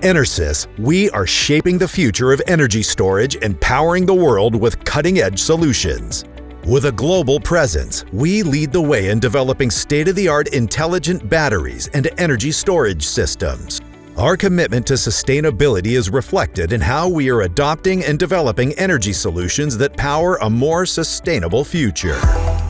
EnerSys, we are shaping the future of energy storage and powering the world with cutting-edge solutions. With a global presence, we lead the way in developing state-of-the-art intelligent batteries and energy storage systems. Our commitment to sustainability is reflected in how we are adopting and developing energy solutions that power a more sustainable future.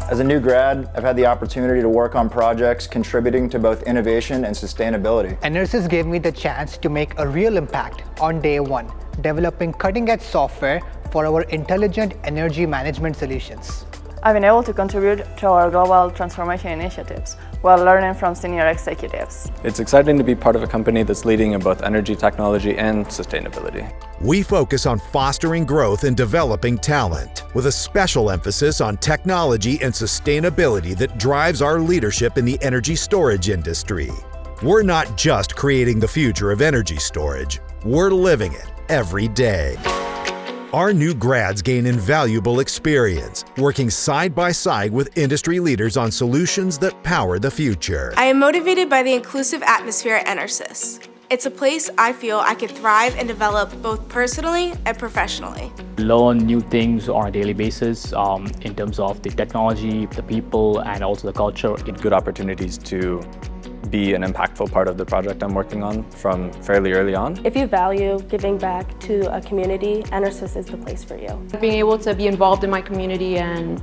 As a new grad, I've had the opportunity to work on projects contributing to both innovation and sustainability. EnerSys gave me the chance to make a real impact on day one, developing cutting-edge software for our intelligent energy management solutions. I've been able to contribute to our global transformation initiatives while learning from senior executives. It's exciting to be part of a company that's leading in both energy technology and sustainability. We focus on fostering growth and developing talent, with a special emphasis on technology and sustainability that drives our leadership in the energy storage industry. We're not just creating the future of energy storage, we're living it every day. Our new grads gain invaluable experience, working side by side with industry leaders on solutions that power the future. I am motivated by the inclusive atmosphere at EnerSys. It's a place I feel I can thrive and develop both personally and professionally. Learn new things on a daily basis in terms of the technology, the people, and also the culture. Good opportunities to be an impactful part of the project I'm working on from fairly early on. If you value giving back to a community, EnerSys is the place for you. Being able to be involved in my community and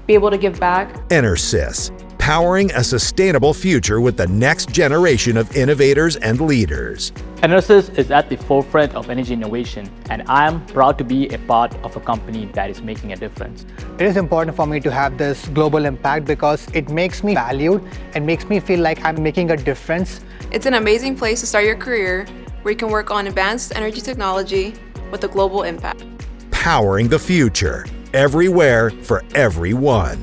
be able to give back. EnerSys, powering a sustainable future with the next generation of innovators and leaders. EnerSys is at the forefront of energy innovation, and I am proud to be a part of a company that is making a difference. It is important for me to have this global impact because it makes me valued and makes me feel like I'm making a difference. It's an amazing place to start your career where you can work on advanced energy technology with a global impact. Powering the future, everywhere for everyone.